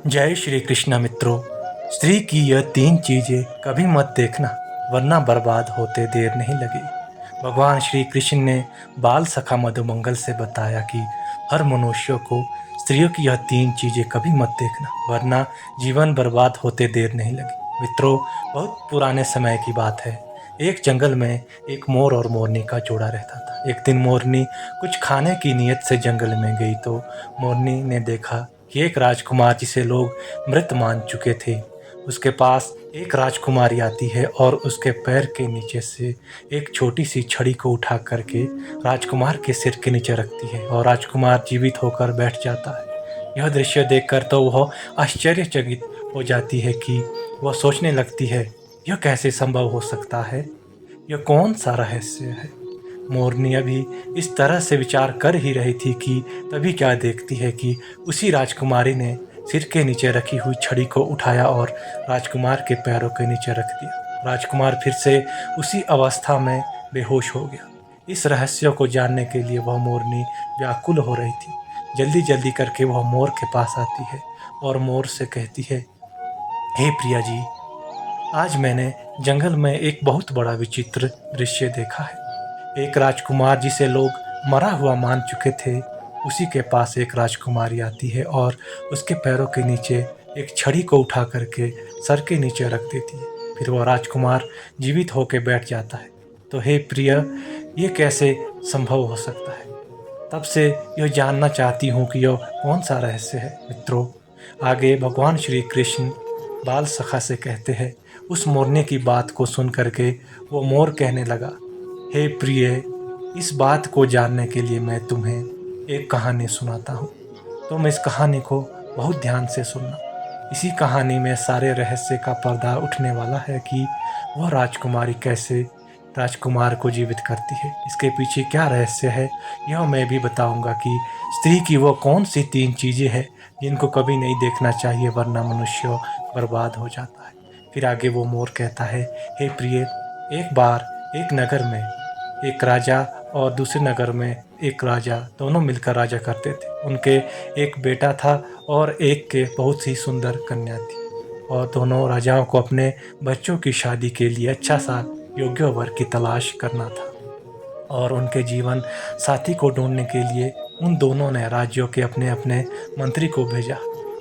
जय श्री कृष्ण मित्रों। स्त्री की यह तीन चीजें कभी मत देखना, वरना बर्बाद होते देर नहीं लगेगी। भगवान श्री कृष्ण ने बाल सखा मधुमंगल से बताया कि हर मनुष्य को स्त्रियों की यह तीन चीजें कभी मत देखना, वरना जीवन बर्बाद होते देर नहीं लगी। मित्रों, बहुत पुराने समय की बात है। एक जंगल में एक मोर और मोरनी का जोड़ा रहता था। एक दिन मोरनी कुछ खाने की नीयत से जंगल में गई तो मोरनी ने देखा कि एक राजकुमार जिसे लोग मृत मान चुके थे, उसके पास एक राजकुमारी आती है और उसके पैर के नीचे से एक छोटी सी छड़ी को उठा करके राजकुमार के सिर के नीचे रखती है और राजकुमार जीवित होकर बैठ जाता है। यह दृश्य देखकर तो वह आश्चर्यचकित हो जाती है कि वह सोचने लगती है, यह कैसे संभव हो सकता है? यह कौन सा रहस्य है? मोरनी अभी इस तरह से विचार कर ही रही थी कि तभी क्या देखती है कि उसी राजकुमारी ने सिर के नीचे रखी हुई छड़ी को उठाया और राजकुमार के पैरों के नीचे रख दिया। राजकुमार फिर से उसी अवस्था में बेहोश हो गया। इस रहस्य को जानने के लिए वह मोरनी व्याकुल हो रही थी। जल्दी जल्दी करके वह मोर के पास आती है और मोर से कहती है, हे प्रिया जी, आज मैंने जंगल में एक बहुत बड़ा विचित्र दृश्य देखा है। एक राजकुमार जिसे लोग मरा हुआ मान चुके थे, उसी के पास एक राजकुमारी आती है और उसके पैरों के नीचे एक छड़ी को उठा करके सर के नीचे रख देती है। फिर वह राजकुमार जीवित होकर बैठ जाता है। तो हे प्रिय, ये कैसे संभव हो सकता है? तब से यह जानना चाहती हूँ कि यह कौन सा रहस्य है। मित्रों, आगे भगवान श्री कृष्ण बाल सखा से कहते हैं। उस मोरनी की बात को सुन करके वो मोर कहने लगा, हे प्रिय, इस बात को जानने के लिए मैं तुम्हें एक कहानी सुनाता हूँ। तुम इस कहानी को बहुत ध्यान से सुनना। इसी कहानी में सारे रहस्य का पर्दा उठने वाला है कि वह राजकुमारी कैसे राजकुमार को जीवित करती है। इसके पीछे क्या रहस्य है, यह मैं भी बताऊंगा कि स्त्री की वो कौन सी तीन चीज़ें हैं जिनको कभी नहीं देखना चाहिए, वरना मनुष्य बर्बाद हो जाता है। फिर आगे वो मोर कहता है, हे प्रिय, एक बार एक नगर में एक राजा और दूसरे नगर में एक राजा, दोनों मिलकर राजा करते थे। उनके एक बेटा था और एक के बहुत ही सुंदर कन्या थी, और दोनों राजाओं को अपने बच्चों की शादी के लिए अच्छा सा योग्य वर की तलाश करना था। और उनके जीवन साथी को ढूंढने के लिए उन दोनों ने राज्यों के अपने अपने मंत्री को भेजा।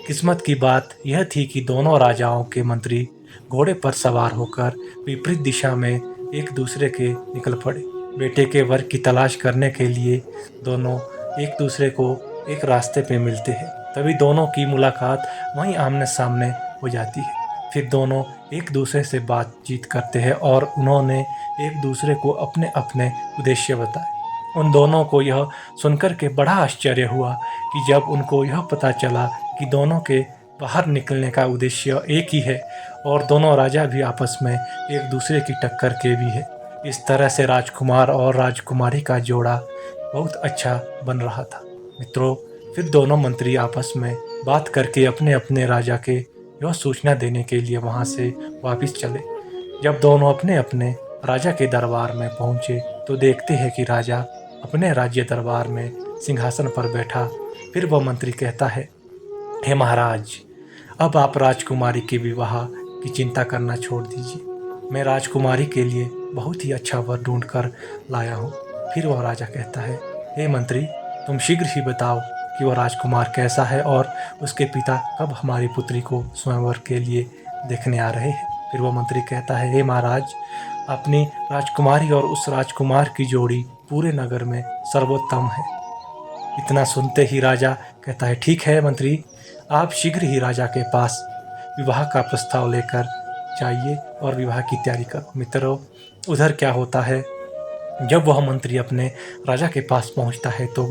किस्मत की बात यह थी कि दोनों राजाओं के मंत्री घोड़े पर सवार होकर विपरीत दिशा में एक दूसरे के निकल पड़े। बेटे के वर की तलाश करने के लिए दोनों एक दूसरे को एक रास्ते पे मिलते हैं। तभी दोनों की मुलाकात वहीं आमने सामने हो जाती है। फिर दोनों एक दूसरे से बातचीत करते हैं और उन्होंने एक दूसरे को अपने अपने उद्देश्य बताए। उन दोनों को यह सुनकर के बड़ा आश्चर्य हुआ कि जब उनको यह पता चला कि दोनों के बाहर निकलने का उद्देश्य एक ही है और दोनों राजा भी आपस में एक दूसरे की टक्कर के भी है। इस तरह से राजकुमार और राजकुमारी का जोड़ा बहुत अच्छा बन रहा था। मित्रों, फिर दोनों मंत्री आपस में बात करके अपने अपने राजा के यह सूचना देने के लिए वहां से वापस चले। जब दोनों अपने अपने राजा के दरबार में पहुंचे तो देखते हैं कि राजा अपने राज्य दरबार में सिंहासन पर बैठा। फिर वह मंत्री कहता है, हे महाराज, अब आप राजकुमारी के विवाह की चिंता करना छोड़ दीजिए। मैं राजकुमारी के लिए बहुत ही अच्छा वर ढूंढ कर लाया हूँ। फिर वह राजा कहता है, हे मंत्री, तुम शीघ्र ही बताओ कि वह राजकुमार कैसा है और उसके पिता कब हमारी पुत्री को स्वयंवर के लिए देखने आ रहे हैं। फिर वह मंत्री कहता है, हे महाराज, अपनी राजकुमारी और उस राजकुमार की जोड़ी पूरे नगर में सर्वोत्तम है। इतना सुनते ही राजा कहता है, ठीक है मंत्री, आप शीघ्र ही राजा के पास विवाह का प्रस्ताव लेकर जाइए और विवाह की तैयारी करो। मित्रों, उधर क्या होता है, जब वह मंत्री अपने राजा के पास पहुंचता है तो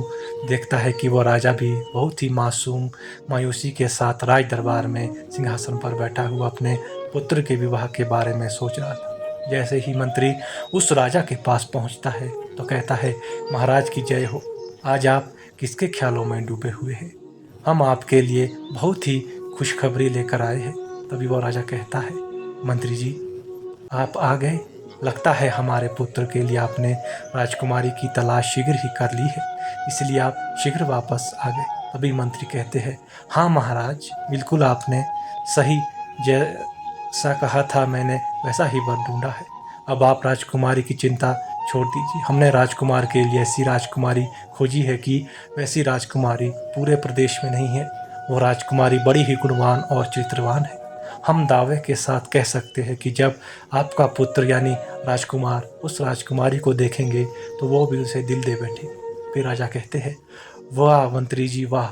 देखता है कि वह राजा भी बहुत ही मासूम मायूसी के साथ राज दरबार में सिंहासन पर बैठा हुआ अपने पुत्र के विवाह के बारे में सोच रहा था। जैसे ही मंत्री उस राजा के पास पहुंचता है तो कहता है, महाराज की जय हो, आज आप किसके ख्यालों में डूबे हुए हैं? हम आपके लिए बहुत ही खुशखबरी लेकर आए हैं। तभी वो राजा कहता है, मंत्री जी, आप आ गए। लगता है हमारे पुत्र के लिए आपने राजकुमारी की तलाश शीघ्र ही कर ली है, इसलिए आप शीघ्र वापस आ गए। तभी मंत्री कहते हैं, हाँ महाराज, बिल्कुल आपने सही, जैसा कहा था मैंने वैसा ही वर ढूंढा है। अब आप राजकुमारी की चिंता छोड़ दीजिए। हमने राजकुमार के लिए ऐसी राजकुमारी खोजी है कि वैसी राजकुमारी पूरे प्रदेश में नहीं है। वो राजकुमारी बड़ी ही गुणवान और चरित्रवान है। हम दावे के साथ कह सकते हैं कि जब आपका पुत्र यानी राजकुमार उस राजकुमारी को देखेंगे तो वो भी उसे दिल दे बैठे। फिर राजा कहते हैं, वाह मंत्री जी वाह,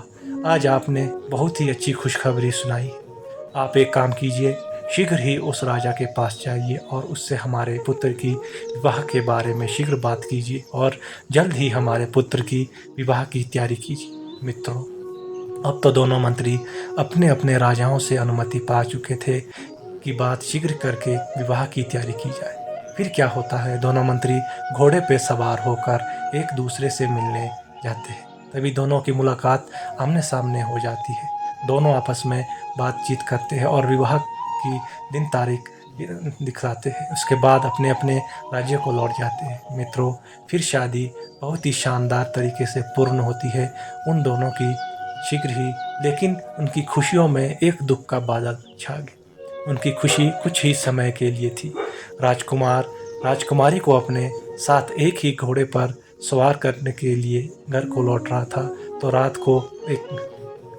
आज आपने बहुत ही अच्छी खुशखबरी सुनाई। आप एक काम कीजिए, शीघ्र ही उस राजा के पास जाइए और उससे हमारे पुत्र की विवाह के बारे में शीघ्र बात कीजिए और जल्द ही हमारे पुत्र की विवाह की तैयारी कीजिए। मित्रों, अब तो दोनों मंत्री अपने अपने राजाओं से अनुमति पा चुके थे कि बात शीघ्र करके विवाह की तैयारी की जाए। फिर क्या होता है, दोनों मंत्री घोड़े पे सवार होकर एक दूसरे से मिलने जाते हैं। तभी दोनों की मुलाकात आमने सामने हो जाती है। दोनों आपस में बातचीत करते हैं और विवाह की दिन तारीख दिखलाते हैं। उसके बाद अपने अपने राज्य को लौट जाते हैं। मित्रों, फिर शादी बहुत ही शानदार तरीके से पूर्ण होती है उन दोनों की शीघ्र ही। लेकिन उनकी खुशियों में एक दुख का बादल छा गया। उनकी खुशी कुछ ही समय के लिए थी। राजकुमार राजकुमारी को अपने साथ एक ही घोड़े पर सवार करने के लिए घर को लौट रहा था तो रात को एक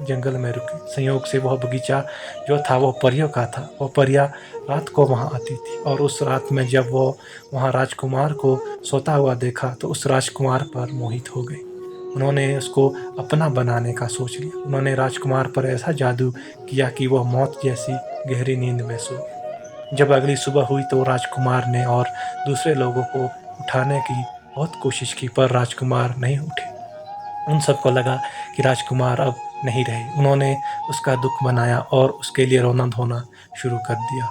जंगल में रुके। संयोग से वह बगीचा जो था वो परियों का था। वह परियां रात को वहाँ आती थी और उस रात में जब वो वहाँ राजकुमार को सोता हुआ देखा तो उस राजकुमार पर मोहित हो गई। उन्होंने उसको अपना बनाने का सोच लिया। उन्होंने राजकुमार पर ऐसा जादू किया कि वह मौत जैसी गहरी नींद में सो गया। जब अगली सुबह हुई तो राजकुमार ने और दूसरे लोगों को उठाने की बहुत कोशिश की पर राजकुमार नहीं उठे। उन सबको लगा कि राजकुमार अब नहीं रहे। उन्होंने उसका दुख मनाया और उसके लिए रोना धोना शुरू कर दिया।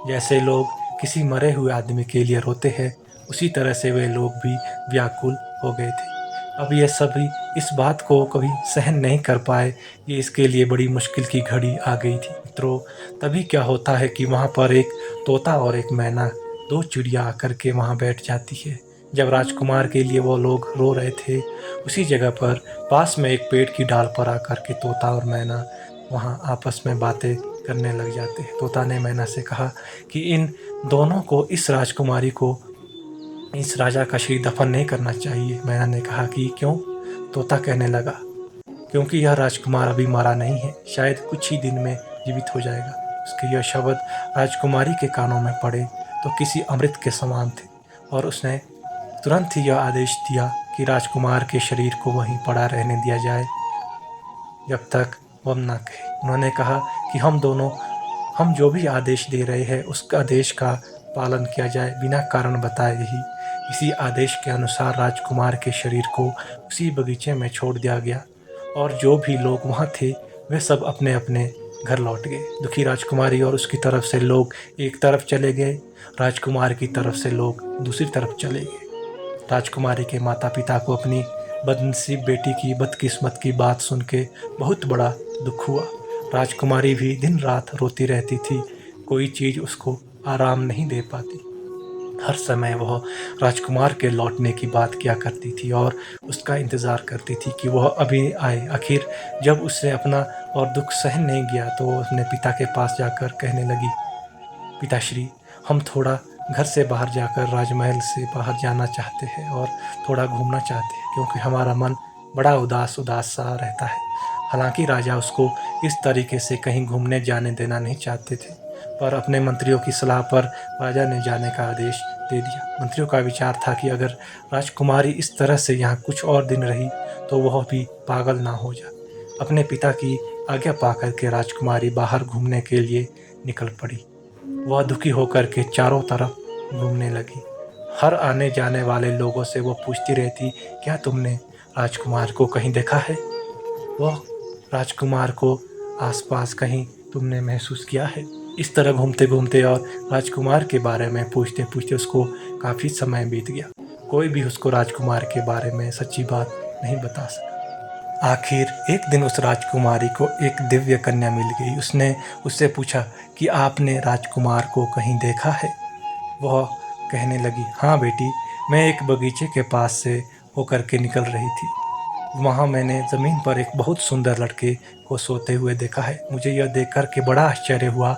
जैसे लोग किसी मरे हुए आदमी के लिए रोते हैं, उसी तरह से वे लोग भी व्याकुल हो गए थे। अब ये सभी इस बात को कभी सहन नहीं कर पाए। ये इसके लिए बड़ी मुश्किल की घड़ी आ गई थी। मित्रों, तभी क्या होता है कि वहाँ पर एक तोता और एक मैना, दो चिड़िया आकर के वहाँ बैठ जाती है। जब राजकुमार के लिए वो लोग रो रहे थे, उसी जगह पर पास में एक पेड़ की डाल पर आकर के तोता और मैना वहाँ आपस में बातें करने लग जाते हैं। तोता ने मैना से कहा कि इन दोनों को, इस राजकुमारी को इस राजा का शरीर दफन नहीं करना चाहिए। मैना ने कहा कि क्यों? तोता कहने लगा, क्योंकि यह राजकुमार अभी मरा नहीं है, शायद कुछ ही दिन में जीवित हो जाएगा। उसके यह शब्द राजकुमारी के कानों में पड़े तो किसी अमृत के समान थे और उसने तुरंत ही यह आदेश दिया कि राजकुमार के शरीर को वहीं पड़ा रहने दिया जाए जब तक वह न कहे। उन्होंने कहा कि हम जो भी आदेश दे रहे हैं उस आदेश का पालन किया जाए बिना कारण बताए ही। इसी आदेश के अनुसार राजकुमार के शरीर को उसी बगीचे में छोड़ दिया गया और जो भी लोग वहाँ थे वे सब अपने अपने घर लौट गए। दुखी राजकुमारी और उसकी तरफ से लोग एक तरफ चले गए, राजकुमार की तरफ से लोग दूसरी तरफ चले गए। राजकुमारी के माता पिता को अपनी बदनसीब बेटी की बदकिस्मत की बात सुन के बहुत बड़ा दुख हुआ। राजकुमारी भी दिन रात रोती रहती थी, कोई चीज़ उसको आराम नहीं दे पाती। हर समय वह राजकुमार के लौटने की बात किया करती थी और उसका इंतज़ार करती थी कि वह अभी आए। आखिर जब उससे अपना और दुख सहन नहीं गया तो वो अपने पिता के पास जाकर कहने लगी, पिताश्री, हम थोड़ा घर से बाहर जाकर राजमहल से बाहर जाना चाहते हैं और थोड़ा घूमना चाहते हैं, क्योंकि हमारा मन बड़ा उदास उदास सा रहता है। हालांकि राजा उसको इस तरीके से कहीं घूमने जाने देना नहीं चाहते थे, पर अपने मंत्रियों की सलाह पर राजा ने जाने का आदेश दे दिया। मंत्रियों का विचार था कि अगर राजकुमारी इस तरह से यहाँ कुछ और दिन रही तो वह भी पागल ना हो जाए। अपने पिता की आज्ञा पाकर के राजकुमारी बाहर घूमने के लिए निकल पड़ी। वह दुखी होकर के चारों तरफ घूमने लगी। हर आने जाने वाले लोगों से वो पूछती रहती, क्या तुमने राजकुमार को कहीं देखा है? वह राजकुमार को आसपास कहीं तुमने महसूस किया है? इस तरह घूमते घूमते और राजकुमार के बारे में पूछते पूछते उसको काफ़ी समय बीत गया। कोई भी उसको राजकुमार के बारे में सच्ची बात नहीं बता सका। आखिर एक दिन उस राजकुमारी को एक दिव्य कन्या मिल गई। उसने उससे पूछा कि आपने राजकुमार को कहीं देखा है? वह कहने लगी, हाँ बेटी, मैं एक बगीचे के पास से होकर के निकल रही थी। वहाँ मैंने ज़मीन पर एक बहुत सुंदर लड़के को सोते हुए देखा है। मुझे यह देख कर के बड़ा आश्चर्य हुआ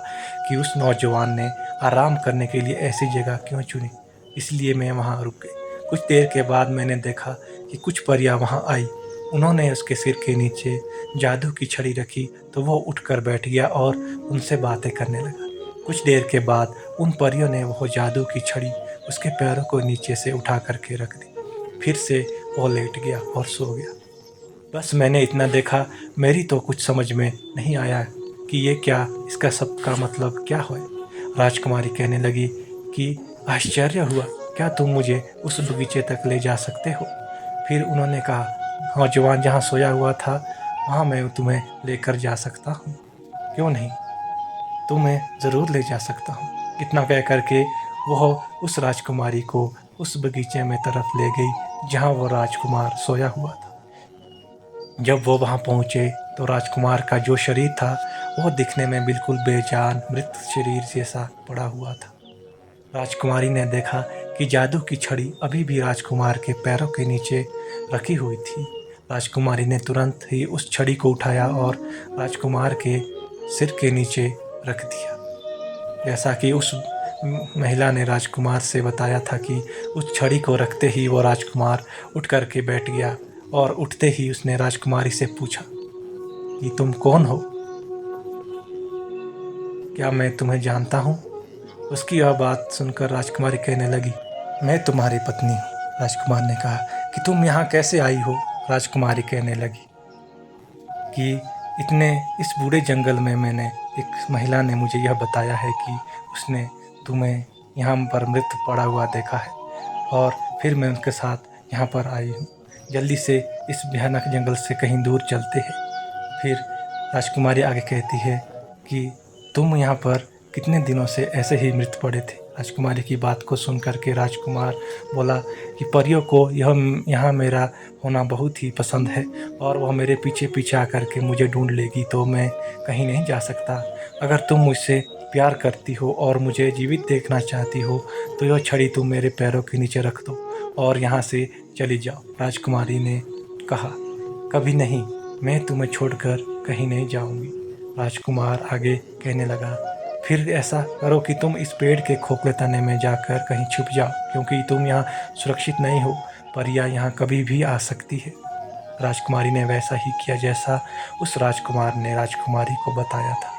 कि उस नौजवान ने आराम करने के लिए ऐसी जगह क्यों चुनी। इसलिए मैं वहाँ रुक गई। कुछ देर के बाद मैंने देखा कि कुछ परियां वहाँ आई। उन्होंने उसके सिर के नीचे जादू की छड़ी रखी तो वो उठकर बैठ गया और उनसे बातें करने लगा। कुछ देर के बाद उन परियों ने वो जादू की छड़ी उसके पैरों को नीचे से उठा करके रख दी। फिर से वो लेट गया और सो गया। बस मैंने इतना देखा। मेरी तो कुछ समझ में नहीं आया कि ये क्या, इसका सब का मतलब क्या है। राजकुमारी कहने लगी कि आश्चर्य हुआ, क्या तुम मुझे उस बगीचे तक ले जा सकते हो। फिर उन्होंने कहा, नौजवान जहाँ सोया हुआ था वहाँ मैं तुम्हें लेकर जा सकता हूँ, क्यों नहीं, तुम्हें ज़रूर ले जा सकता हूँ। इतना कह करके वह उस राजकुमारी को उस बगीचे में तरफ ले गई जहाँ वो राजकुमार सोया हुआ था। जब वो वहाँ पहुँचे तो राजकुमार का जो शरीर था वो दिखने में बिल्कुल बेजान मृत शरीर जैसा पड़ा हुआ था। राजकुमारी ने देखा कि जादू की छड़ी अभी भी राजकुमार के पैरों के नीचे रखी हुई थी। राजकुमारी ने तुरंत ही उस छड़ी को उठाया और राजकुमार के सिर के नीचे रख दिया। जैसा कि उस महिला ने राजकुमार से बताया था कि उस छड़ी को रखते ही वो राजकुमार उठ कर के बैठ गया और उठते ही उसने राजकुमारी से पूछा कि तुम कौन हो, क्या मैं तुम्हें जानता हूँ। उसकी यह बात सुनकर राजकुमारी कहने लगी, मैं तुम्हारी पत्नी हूँ। राजकुमार ने कहा कि तुम यहाँ कैसे आई हो। राजकुमारी कहने लगी कि इस बूढ़े जंगल में मैंने एक महिला ने मुझे यह बताया है कि उसने तुम्हें यहाँ पर मृत पड़ा हुआ देखा है और फिर मैं उनके साथ यहाँ पर आई हूँ। जल्दी से इस भयानक जंगल से कहीं दूर चलते हैं। फिर राजकुमारी आगे कहती है कि तुम यहाँ पर कितने दिनों से ऐसे ही मृत पड़े थे। राजकुमारी की बात को सुन करके राजकुमार बोला कि परियों को यहाँ मेरा होना बहुत ही पसंद है और वह मेरे पीछे पीछे आकर के मुझे ढूंढ लेगी तो मैं कहीं नहीं जा सकता। अगर तुम मुझसे प्यार करती हो और मुझे जीवित देखना चाहती हो तो यह छड़ी तुम मेरे पैरों के नीचे रख दो और यहाँ से चली जाओ। राजकुमारी ने कहा, कभी नहीं, मैं तुम्हें छोड़कर कहीं नहीं जाऊंगी। राजकुमार आगे कहने लगा, फिर ऐसा करो कि तुम इस पेड़ के खोखले तने में जाकर कहीं छुप जाओ, क्योंकि तुम यहाँ सुरक्षित नहीं हो, परियां यहाँ कभी भी आ सकती है। राजकुमारी ने वैसा ही किया जैसा उस राजकुमार ने राजकुमारी को बताया था।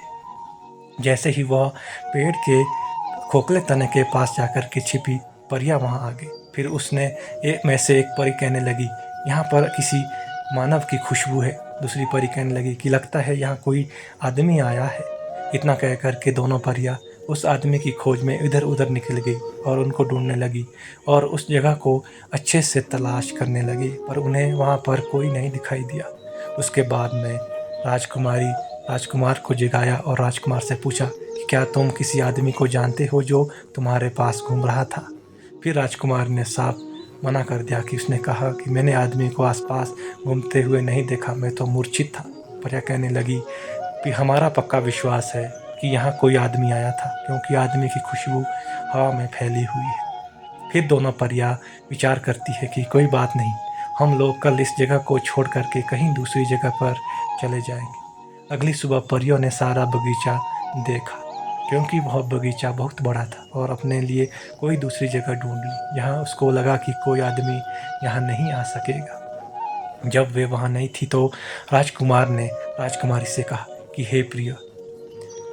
जैसे ही वह पेड़ के खोखले तने के पास जाकर के छिपी, परियां वहाँ आ गई। फिर उसने एक में से एक परी कहने लगी, यहाँ पर किसी मानव की खुशबू है। दूसरी परी कहने लगी कि लगता है यहाँ कोई आदमी आया है। इतना कह कर के दोनों परियां उस आदमी की खोज में इधर उधर निकल गई और उनको ढूंढने लगी और उस जगह को अच्छे से तलाश करने लगी, पर उन्हें वहाँ पर कोई नहीं दिखाई दिया। उसके बाद में राजकुमारी राजकुमार को जगाया और राजकुमार से पूछा कि क्या तुम किसी आदमी को जानते हो जो तुम्हारे पास घूम रहा था। फिर राजकुमार ने साफ मना कर दिया कि उसने कहा कि मैंने आदमी को आसपास घूमते हुए नहीं देखा, मैं तो मूर्छित था। परियां कहने लगी कि हमारा पक्का विश्वास है कि यहाँ कोई आदमी आया था, क्योंकि आदमी की खुशबू हवा में फैली हुई है। फिर दोनों परियां विचार करती है कि कोई बात नहीं, हम लोग कल इस जगह को छोड़ करके कहीं दूसरी जगह पर चले जाएंगे। अगली सुबह परियों ने सारा बगीचा देखा, क्योंकि वह बगीचा बहुत बड़ा था, और अपने लिए कोई दूसरी जगह ढूंढ ली जहाँ उसको लगा कि कोई आदमी यहाँ नहीं आ सकेगा। जब वे वहाँ नहीं थी तो राजकुमार ने राजकुमारी से कहा कि हे प्रिय,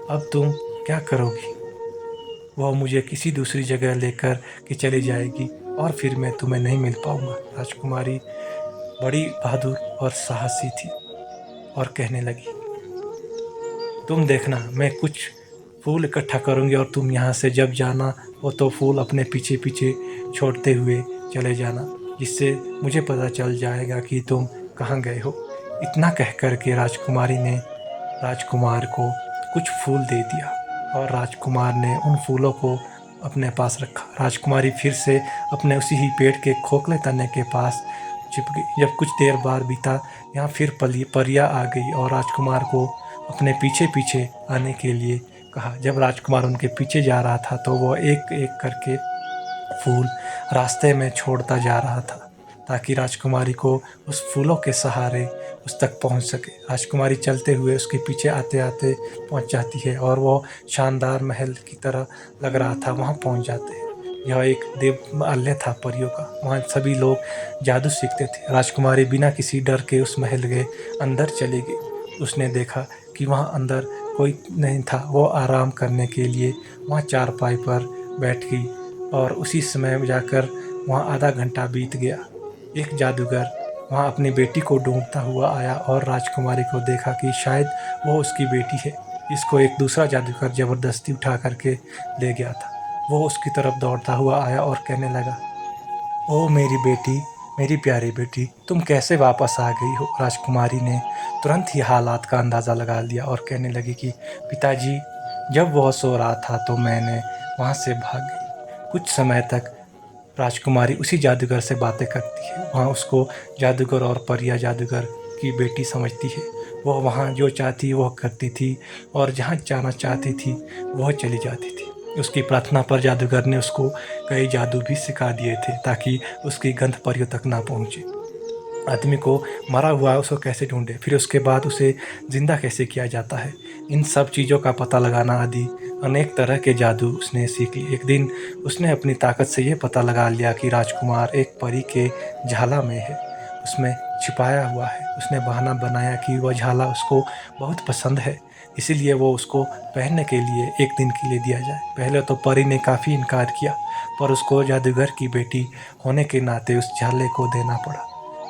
अब तुम क्या करोगी। वह मुझे किसी दूसरी जगह लेकर के चली जाएगी और फिर मैं तुम्हें नहीं मिल पाऊँगा। राजकुमारी बड़ी बहादुर और साहसी थी और कहने लगी, तुम देखना, मैं कुछ फूल इकट्ठा करूँगी और तुम यहाँ से जब जाना हो तो फूल अपने पीछे पीछे छोड़ते हुए चले जाना, जिससे मुझे पता चल जाएगा कि तुम कहाँ गए हो। इतना कह कर के राजकुमारी ने राजकुमार को कुछ फूल दे दिया और राजकुमार ने उन फूलों को अपने पास रखा। राजकुमारी फिर से अपने उसी ही पेड़ के खोखले तने के पास छिप गई। जब कुछ देर बाद बीता, यहाँ फिर परियां आ गई और राजकुमार को अपने पीछे पीछे आने के लिए कहा। जब राजकुमार उनके पीछे जा रहा था तो वह एक एक करके फूल रास्ते में छोड़ता जा रहा था। ताकि राजकुमारी को उस फूलों के सहारे उस तक पहुंच सके। राजकुमारी चलते हुए उसके पीछे आते आते पहुंच जाती है और वो शानदार महल की तरह लग रहा था वहां पहुंच जाते हैं। यह एक देवालय था परियों का, वहाँ सभी लोग जादू सीखते थे। राजकुमारी बिना किसी डर के उस महल के अंदर चली गई। उसने देखा कि वहाँ अंदर कोई नहीं था। वो आराम करने के लिए वहाँ चारपाई पर बैठ गई और उसी समय जाकर वहाँ आधा घंटा बीत गया। एक जादूगर वहाँ अपनी बेटी को ढूंढता हुआ आया और राजकुमारी को देखा कि शायद वो उसकी बेटी है। इसको एक दूसरा जादूगर जबरदस्ती उठा करके ले गया था। वो उसकी तरफ दौड़ता हुआ आया और कहने लगा, ओ मेरी बेटी, मेरी प्यारी बेटी, तुम कैसे वापस आ गई हो। राजकुमारी ने तुरंत ही हालात का अंदाज़ा लगा लिया और कहने लगी कि पिताजी, जब वह सो रहा था तो मैंने वहाँ से भाग गई। कुछ समय तक राजकुमारी उसी जादूगर से बातें करती है। वहाँ उसको जादूगर और परिया जादूगर की बेटी समझती है। वह वहाँ जो चाहती वह करती थी और जहाँ जाना चाहती थी वह चली जाती थी। उसकी प्रार्थना पर जादूगर ने उसको कई जादू भी सिखा दिए थे ताकि उसकी गंध परियों तक ना पहुँचे। आदमी को मरा हुआ उसको कैसे ढूंढे, फिर उसके बाद उसे ज़िंदा कैसे किया जाता है, इन सब चीज़ों का पता लगाना आदि अनेक तरह के जादू उसने सीख लिए। एक दिन उसने अपनी ताकत से ये पता लगा लिया कि राजकुमार एक परी के झाला में है, उसमें छिपाया हुआ है। उसने बहाना बनाया कि वह झाला उसको बहुत पसंद है, इसीलिए वो उसको पहनने के लिए एक दिन के लिए दिया जाए। पहले तो परी ने काफ़ी इनकार किया, पर उसको जादूगर की बेटी होने के नाते उस झाले को देना पड़ा,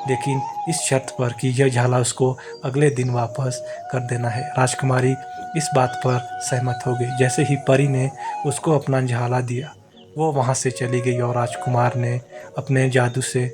लेकिन इस शर्त पर कि यह झाला उसको अगले दिन वापस कर देना है। राजकुमारी इस बात पर सहमत हो गई। जैसे ही परी ने उसको अपना झाला दिया, वो वहाँ से चली गई और राजकुमार ने अपने जादू से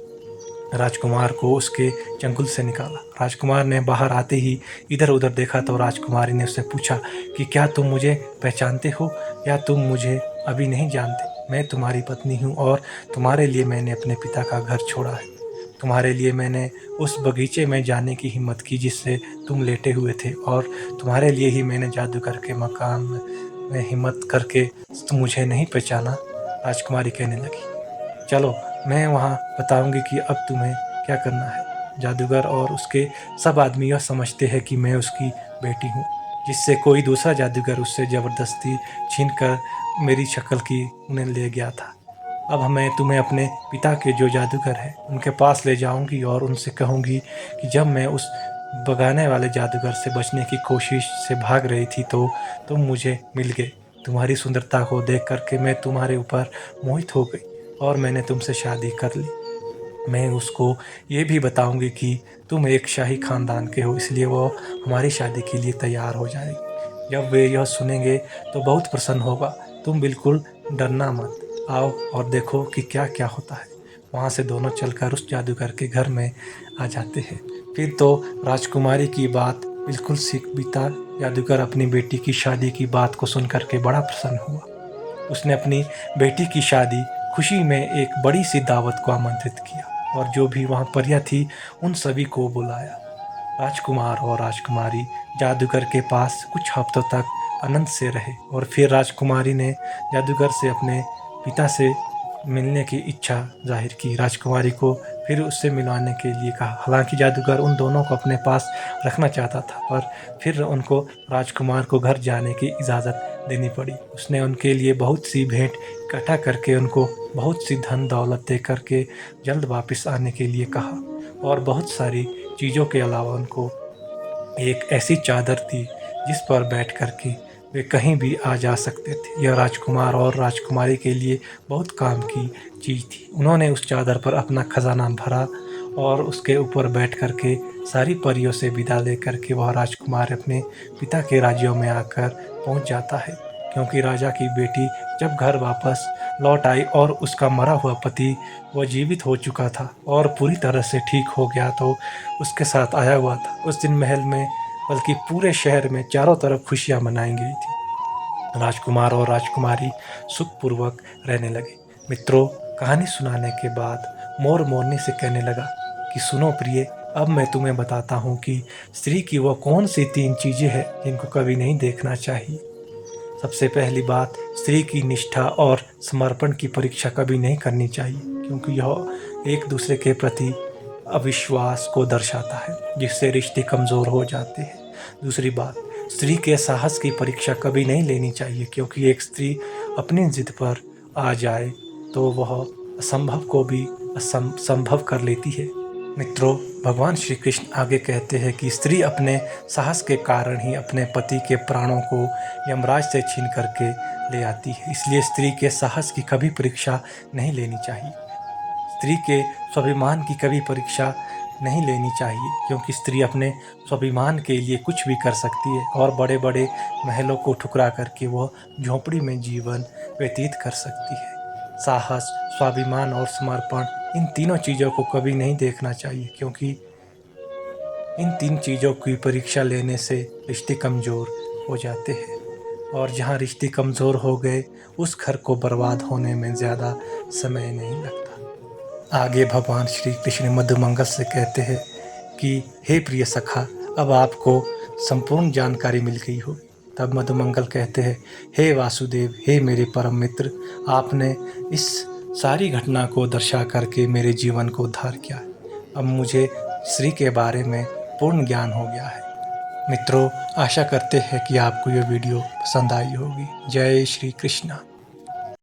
राजकुमार को उसके चंगुल से निकाला। राजकुमार ने बाहर आते ही इधर उधर देखा तो राजकुमारी ने उससे पूछा कि क्या तुम मुझे पहचानते हो या तुम मुझे अभी नहीं जानते। मैं तुम्हारी पत्नी हूँ और तुम्हारे लिए मैंने अपने पिता का घर छोड़ा है। तुम्हारे लिए मैंने उस बगीचे में जाने की हिम्मत की जिससे तुम लेटे हुए थे, और तुम्हारे लिए ही मैंने जादू करके मकान में हिम्मत करके तुम मुझे नहीं पहचाना। राजकुमारी कहने लगी, चलो मैं वहाँ बताऊंगी कि अब तुम्हें क्या करना है। जादूगर और उसके सब आदमी यह समझते हैं कि मैं उसकी बेटी हूँ, जिससे कोई दूसरा जादूगर उससे ज़बरदस्ती छीन कर मेरी शक्ल की उन्हें ले गया था। अब मैं तुम्हें अपने पिता के जो जादूगर हैं उनके पास ले जाऊंगी और उनसे कहूँगी कि जब मैं उस भगाने वाले जादूगर से बचने की कोशिश से भाग रही थी तो तुम मुझे मिल गए। तुम्हारी सुंदरता को देख करके मैं तुम्हारे ऊपर मोहित हो गई और मैंने तुमसे शादी कर ली। मैं उसको ये भी बताऊंगी कि तुम एक शाही खानदान के हो, इसलिए वो हमारी शादी के लिए तैयार हो जाएगी। जब वे यह सुनेंगे तो बहुत प्रसन्न होगा। तुम बिल्कुल डरना मत, आओ और देखो कि क्या क्या होता है। वहाँ से दोनों चलकर उस जादूगर के घर में आ जाते हैं। फिर तो राजकुमारी की बात बिल्कुल सीख बीता। जादूगर अपनी बेटी की शादी की बात को सुनकर के बड़ा प्रसन्न हुआ। उसने अपनी बेटी की शादी खुशी में एक बड़ी सी दावत को आमंत्रित किया और जो भी वहाँ परियां थी उन सभी को बुलाया। राजकुमार और राजकुमारी जादूगर के पास कुछ हफ्तों तक आनंद से रहे और फिर राजकुमारी ने जादूगर से अपने पिता से मिलने की इच्छा जाहिर की। राजकुमारी को फिर उससे मिलाने के लिए कहा। हालांकि जादूगर उन दोनों को अपने पास रखना चाहता था, पर फिर उनको राजकुमार को घर जाने की इजाज़त देनी पड़ी। उसने उनके लिए बहुत सी भेंट इकट्ठा करके उनको बहुत सी धन दौलत दे करके जल्द वापस आने के लिए कहा और बहुत सारी चीज़ों के अलावा उनको एक ऐसी चादर थी जिस पर बैठ कर के वे कहीं भी आ जा सकते थे। यह राजकुमार और राजकुमारी के लिए बहुत काम की चीज़ थी। उन्होंने उस चादर पर अपना खजाना भरा और उसके ऊपर बैठ कर के सारी परियों से विदा ले करके वह राजकुमार अपने पिता के राज्यों में आकर पहुंच जाता है। क्योंकि राजा की बेटी जब घर वापस लौट आई और उसका मरा हुआ पति वह जीवित हो चुका था और पूरी तरह से ठीक हो गया तो उसके साथ आया हुआ था। उस दिन महल में बल्कि पूरे शहर में चारों तरफ खुशियां मनाई गई थी। राजकुमार और राजकुमारी सुखपूर्वक रहने लगे। मित्रों, कहानी सुनाने के बाद मोर मोरनी से कहने लगा कि सुनो प्रिय, अब मैं तुम्हें बताता हूँ कि स्त्री की वह कौन सी 3 चीज़ें हैं जिनको कभी नहीं देखना चाहिए। सबसे पहली बात, स्त्री की निष्ठा और समर्पण की परीक्षा कभी नहीं करनी चाहिए, क्योंकि यह एक दूसरे के प्रति अविश्वास को दर्शाता है, जिससे रिश्ते कमज़ोर हो जाते हैं। दूसरी बात, स्त्री के साहस की परीक्षा कभी नहीं लेनी चाहिए, क्योंकि एक स्त्री अपनी जिद पर आ जाए तो वह असंभव को भी संभव कर लेती है। मित्रों, भगवान श्री कृष्ण आगे कहते हैं कि स्त्री अपने साहस के कारण ही अपने पति के प्राणों को यमराज से छीन करके ले आती है। इसलिए स्त्री के साहस की कभी परीक्षा नहीं लेनी चाहिए। स्त्री के स्वाभिमान की कभी परीक्षा नहीं लेनी चाहिए, क्योंकि स्त्री अपने स्वाभिमान के लिए कुछ भी कर सकती है और बड़े बड़े महलों को ठुकरा करके वह झोंपड़ी में जीवन व्यतीत कर सकती है। साहस, स्वाभिमान और समर्पण, इन तीनों चीज़ों को कभी नहीं देखना चाहिए, क्योंकि इन तीन चीज़ों की परीक्षा लेने से रिश्ते कमज़ोर हो जाते हैं, और जहाँ रिश्ते कमज़ोर हो गए उस घर को बर्बाद होने में ज़्यादा समय नहीं लगता। आगे भगवान श्री कृष्ण मधुमंगल से कहते हैं कि हे प्रिय सखा, अब आपको संपूर्ण जानकारी मिल गई हो। तब मधुमंगल कहते हैं, हे वासुदेव, हे मेरे परम मित्र, आपने इस सारी घटना को दर्शा करके मेरे जीवन को उद्धार किया। अब मुझे श्री के बारे में पूर्ण ज्ञान हो गया है। मित्रों, आशा करते हैं कि आपको ये वीडियो पसंद आई होगी। जय श्री कृष्ण।